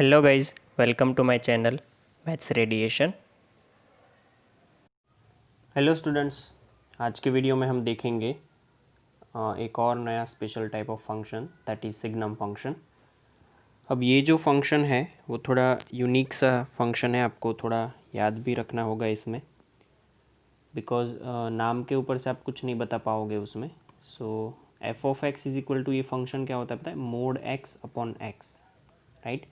Hello guys, welcome to my channel maths radiation. Hello students, आज के video में हम देखेंगे एक और नया special type of function that is signum function. अब ये जो फंक्शन है वो थोड़ा यूनिक सा फंक्शन है, आपको थोड़ा याद भी रखना होगा इसमें, बिकॉज नाम के ऊपर से आप कुछ नहीं बता पाओगे उसमें। So F of X is equal to, ये फंक्शन क्या होता है पता है, mod X upon X, right.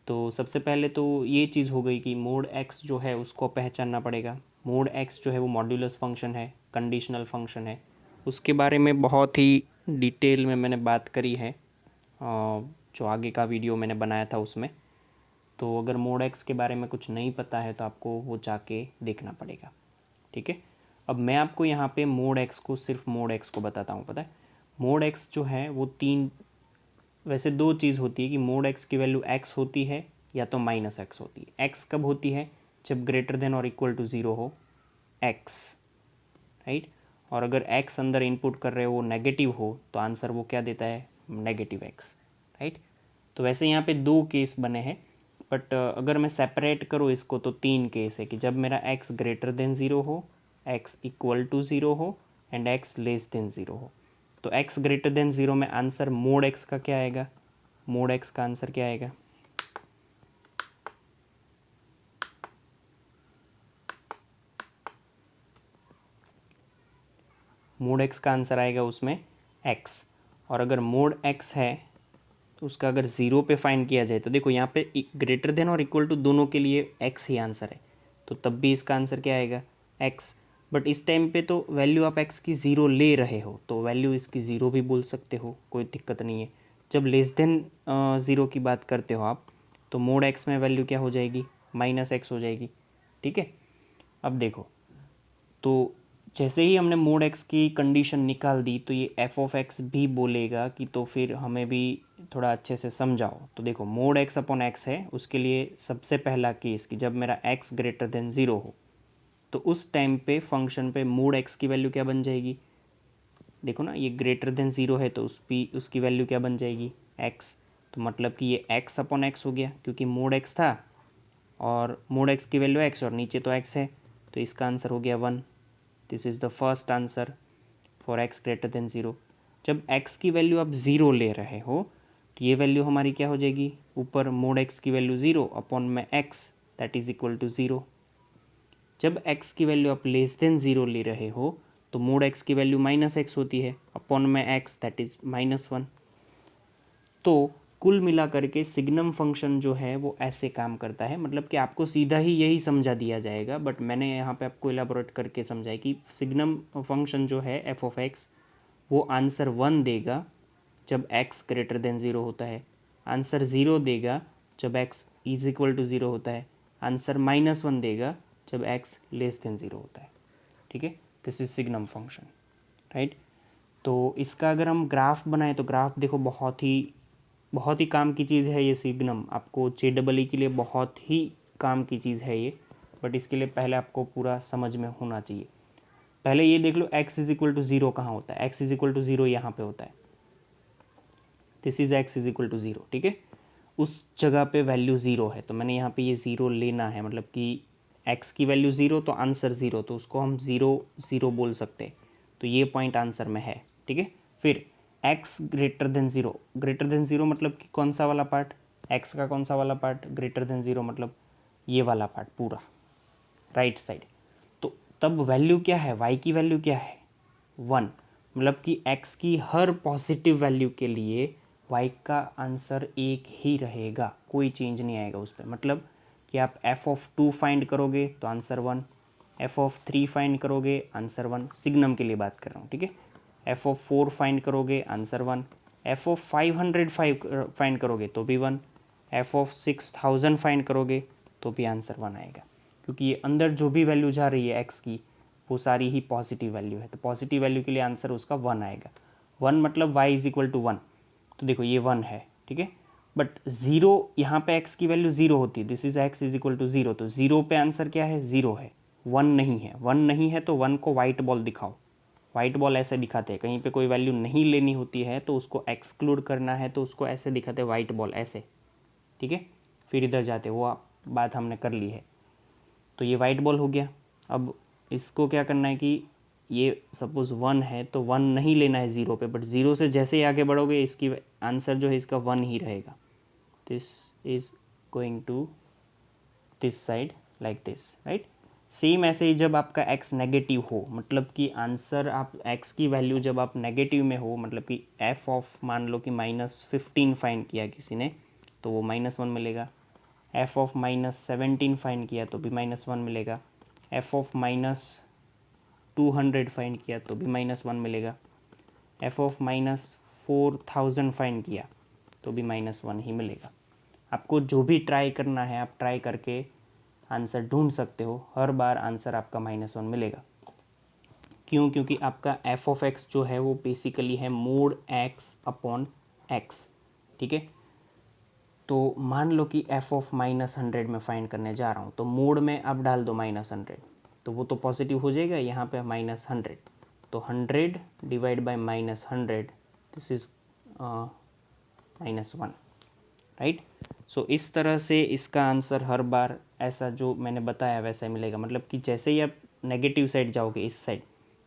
तो सबसे पहले तो ये चीज़ हो गई कि मोड एक्स जो है उसको पहचानना पड़ेगा। मोड एक्स जो है वो मॉड्यूलस फंक्शन है, कंडीशनल फंक्शन है, उसके बारे में बहुत ही डिटेल में मैंने बात करी है, जो आगे का वीडियो मैंने बनाया था उसमें। तो अगर मोड एक्स के बारे में कुछ नहीं पता है तो आपको वो जाके देखना पड़ेगा, ठीक है। अब मैं आपको यहाँ पे मोड एक्स को, सिर्फ मोड एक्स को बताता हूँ। पता है मोड एक्स जो है वो वैसे दो चीज़ होती है कि मोड एक्स की वैल्यू एक्स होती है या तो माइनस एक्स होती है। एक्स कब होती है? जब ग्रेटर देन और इक्वल टू ज़ीरो हो एक्स, राइट। और अगर एक्स अंदर इनपुट कर रहे हो वो नेगेटिव हो तो आंसर वो क्या देता है? Negative x, right. तो वैसे यहाँ पे दो केस बने हैं, बट अगर मैं सेपरेट करूँ इसको तो तीन केस है कि जब मेरा एक्स ग्रेटर देन ज़ीरो हो, एक्स इक्वल टू ज़ीरो हो and x less than zero हो। तो एक्स ग्रेटर देन ज़ीरो में आंसर मोड एक्स का क्या आएगा? मोड एक्स का आंसर क्या आएगा? मोड एक्स का आंसर आएगा उसमें एक्स। और अगर मोड एक्स है तो उसका अगर ज़ीरो पे फाइंड किया जाए तो देखो यहाँ पे ग्रेटर देन और इक्वल टू दोनों के लिए एक्स ही आंसर है, तो तब भी इसका आंसर क्या आएगा? एक्स। बट इस टाइम पे तो वैल्यू आप एक्स की ज़ीरो ले रहे हो तो वैल्यू इसकी ज़ीरो भी बोल सकते हो, कोई दिक्कत नहीं है। जब लेस देन ज़ीरो की बात करते हो आप तो मोड एक्स में वैल्यू क्या हो जाएगी? माइनस एक्स हो जाएगी, ठीक है। अब देखो, तो जैसे ही हमने मोड एक्स की कंडीशन निकाल दी तो ये एफ ऑफ एक्स भी बोलेगा कि तो फिर हमें भी थोड़ा अच्छे से समझाओ। तो देखो मोड एक्स अपॉन एक्स है, उसके लिए सबसे पहला केस कि जब मेरा एक्स ग्रेटर देन ज़ीरो हो तो उस टाइम पे फंक्शन पे मोड एक्स की वैल्यू क्या बन जाएगी? देखो ना, ये ग्रेटर देन ज़ीरो है तो उसकी वैल्यू क्या बन जाएगी? एक्स। तो मतलब कि ये एक्स अपॉन एक्स हो गया, क्योंकि मोड एक्स था और मोड एक्स की वैल्यू एक्स और नीचे तो एक्स है, तो इसका आंसर हो गया one. This is the first answer for x greater than zero. जब एक्स की वैल्यू आप ज़ीरो ले रहे हो तो ये वैल्यू हमारी क्या हो जाएगी? ऊपर मोड एक्स की वैल्यू ज़ीरो अपॉन में x, that is equal to zero. जब एक्स की वैल्यू आप लेस देन ज़ीरो ले रहे हो तो मोड एक्स की वैल्यू माइनस एक्स होती है अपॉन में x, that is minus one. तो कुल मिला करके सिग्नम फंक्शन जो है वो ऐसे काम करता है, मतलब कि आपको सीधा ही यही समझा दिया जाएगा, बट मैंने यहाँ पे आपको एलाबोरेट करके समझाया कि सिग्नम फंक्शन जो है एफ ऑफ एक्स वो आंसर वन देगा जब एक्स ग्रेटर देन ज़ीरो होता है, आंसर ज़ीरो देगा जब x is equal to zero होता है, आंसर माइनस वन देगा जब एक्स लेस देन ज़ीरो होता है, ठीक है। This is signum function, right. तो इसका अगर हम ग्राफ बनाएं तो ग्राफ देखो बहुत ही काम की चीज़ है ये सिग्नम, आपको JEE के लिए बहुत ही काम की चीज़ है ये, बट इसके लिए पहले आपको पूरा समझ में होना चाहिए। पहले ये देख लो X is equal to zero कहाँ होता है? X is equal to zero यहाँ पे होता है, this is x is equal to zero, ठीक है। उस जगह पे वैल्यू ज़ीरो है तो मैंने यहाँ पे ये ज़ीरो लेना है, मतलब कि एक्स की वैल्यू ज़ीरो तो आंसर ज़ीरो, तो उसको हम ज़ीरो ज़ीरो बोल सकते हैं, तो ये पॉइंट आंसर में है, ठीक है। फिर x greater than zero, greater than zero मतलब कि कौन सा वाला पार्ट? एक्स का कौन सा वाला पार्ट? ग्रेटर देन ज़ीरो मतलब ये वाला पार्ट पूरा, राइट साइड। तो तब वैल्यू क्या है? वाई की वैल्यू क्या है? वन। मतलब कि एक्स की हर पॉजिटिव वैल्यू के लिए वाई का आंसर एक ही रहेगा, कोई चेंज नहीं आएगा उस पर। मतलब कि आप एफ ऑफ टू फाइंड करोगे तो answer one, F of three find करोगे आंसर वन, सिग्नम के लिए बात कर रहा हूँ, ठीक है। एफ ऑफ फोर फाइंड करोगे answer one, F of 505 find करोगे तो भी वन, एफ ऑफ 6000 फाइंड करोगे तो भी आंसर वन आएगा, क्योंकि ये अंदर जो भी वैल्यू जा रही है एक्स की वो सारी ही पॉजिटिव वैल्यू है, तो पॉजिटिव वैल्यू के लिए आंसर उसका वन आएगा। वन मतलब y is equal to one, तो देखो ये वन है, ठीक है। बट ज़ीरो, यहाँ पे एक्स की वैल्यू ज़ीरो होती है, this is x is equal to zero, तो ज़ीरो पे आंसर क्या है? ज़ीरो है, वन नहीं है। वन नहीं है तो वन को वाइट बॉल दिखाओ, वाइट बॉल ऐसे दिखाते हैं, कहीं पे कोई वैल्यू नहीं लेनी होती है तो उसको एक्सक्लूड करना है तो उसको ऐसे दिखाते हैं वाइट बॉल ऐसे, ठीक है। फिर इधर जाते, वो बात हमने कर ली है। तो ये वाइट बॉल हो गया। अब इसको क्या करना है कि ये सपोज़ 1 है तो 1 नहीं लेना है 0 पे, बट 0 से जैसे ही आगे बढ़ोगे इसकी आंसर जो है इसका 1 ही रहेगा। This is going to this side like this, right. Same ऐसे ही जब आपका x नेगेटिव हो, मतलब कि आंसर आप x की वैल्यू जब आप नेगेटिव में हो, मतलब कि f ऑफ मान लो कि -15 फाइंड किया किसी ने तो वो -1 मिलेगा। f ऑफ -17 फाइंड किया तो भी -1 मिलेगा। f ऑफ -200 फाइंड किया तो भी -1 मिलेगा। f ऑफ -4000 फाइंड किया तो भी -1 ही मिलेगा। आपको जो भी ट्राई करना है आप ट्राई करके आंसर ढूंढ सकते हो, हर बार आंसर आपका -1 मिलेगा। क्यों? क्योंकि आपका f ऑफ x जो है वो बेसिकली है मोड x अपॉन x, ठीक है। तो मान लो कि f ऑफ -100 में फाइंड करने जा रहा हूँ, तो मोड में आप डाल दो -100 तो वो तो पॉजिटिव हो जाएगा, यहाँ पे -100 तो 100 divide by -100 this is -1, right. So इस तरह से इसका आंसर हर बार ऐसा जो मैंने बताया वैसा ही मिलेगा। मतलब कि जैसे ही आप नेगेटिव साइड जाओगे इस साइड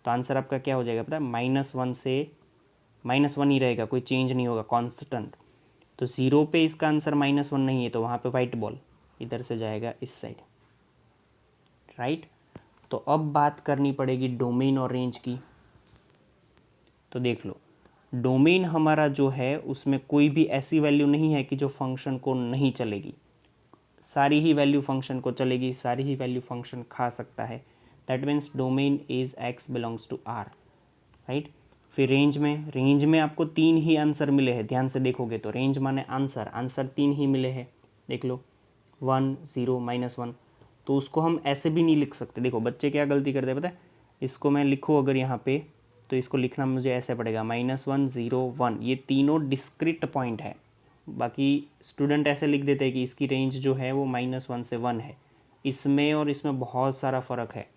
तो आंसर आपका क्या हो जाएगा पता है, -1 से -1 ही रहेगा, कोई चेंज नहीं होगा, कांस्टेंट। तो 0 पे इसका आंसर -1 नहीं है तो वहाँ पे वाइट बॉल इधर से जाएगा इस साइड, राइट। तो अब बात करनी पड़ेगी डोमेन और रेंज की। तो देख लो, डोमेन हमारा जो है उसमें कोई भी ऐसी वैल्यू नहीं है कि जो फंक्शन को नहीं चलेगी, सारी ही वैल्यू फंक्शन को चलेगी, सारी ही वैल्यू फंक्शन खा सकता है। That means domain is x belongs to R, right. फिर रेंज में आपको 3 ही आंसर मिले हैं, ध्यान से देखोगे तो रेंज माने आंसर 3 ही मिले हैं, देख लो 1 0 -1। तो उसको हम ऐसे भी नहीं लिख सकते। देखो बच्चे क्या गलती करते हैं पता है, इसको मैं लिखूँ अगर यहाँ पे तो इसको लिखना मुझे ऐसे पड़ेगा -1 0 1, ये तीनों डिस्क्रिट पॉइंट है। बाकी स्टूडेंट ऐसे लिख देते हैं कि इसकी रेंज जो है वो -1 से 1 है। इसमें और इसमें बहुत सारा फ़र्क है।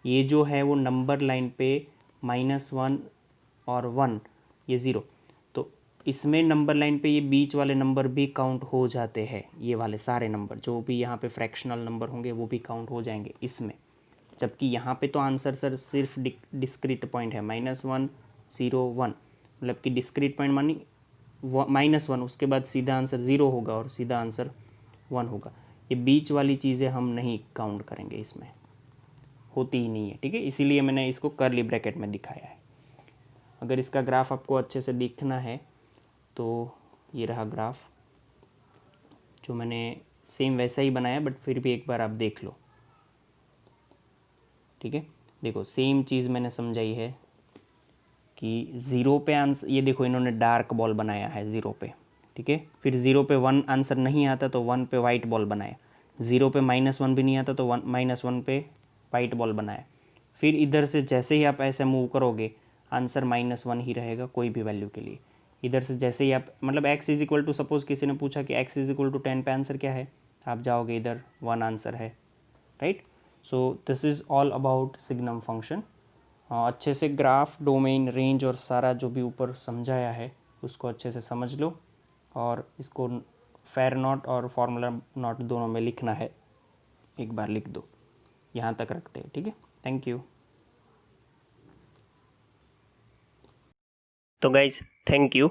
ये जो है वो नंबर लाइन पे -1 और 1 ये 0, तो इसमें नंबर लाइन पे ये बीच वाले नंबर भी काउंट हो जाते हैं। ये वाले सारे नंबर जो भी यहाँ पे फ्रैक्शनल नंबर होंगे वो भी काउंट हो जाएंगे इसमें। जबकि यहाँ पे तो आंसर सर सिर्फ डिस्क्रीट पॉइंट है -1 0 1, मतलब कि डिस्क्रीट पॉइंट मानी -1, उसके बाद सीधा आंसर 0 होगा और सीधा आंसर 1 होगा। ये बीच वाली चीज़ें हम नहीं काउंट करेंगे, इसमें होती ही नहीं है, ठीक है। इसीलिए मैंने इसको कर्ली ब्रैकेट में दिखाया है। अगर इसका ग्राफ आपको अच्छे से दिखना है तो ये रहा ग्राफ, जो मैंने सेम वैसा ही बनाया बट फिर भी एक बार आप देख लो, ठीक है। देखो सेम चीज़ मैंने समझाई है कि 0 पे आंसर, ये देखो इन्होंने डार्क बॉल बनाया है 0 पे, ठीक है। फिर 0 पे 1 आंसर नहीं आता तो 1 पे वाइट बॉल बनाया। 0 पे -1 भी नहीं आता तो -1 पे वाइट बॉल बनाया। फिर इधर से जैसे ही आप ऐसे मूव करोगे आंसर -1 ही रहेगा कोई भी वैल्यू के लिए। इधर से जैसे ही आप मतलब x is equal to, suppose किसी ने पूछा कि x इज इक्वल टू 10 पे आंसर क्या है, आप जाओगे इधर 1 आंसर है, right. So this is all about signum function. अच्छे से ग्राफ, डोमेन, रेंज और सारा जो भी ऊपर समझाया है उसको अच्छे से समझ लो और इसको फेयर नॉट और फॉर्मूला नॉट दोनों में लिखना है, एक बार लिख दो। यहाँ तक रखते हैं, ठीक है। Thank you. तो गाइज थैंक यू।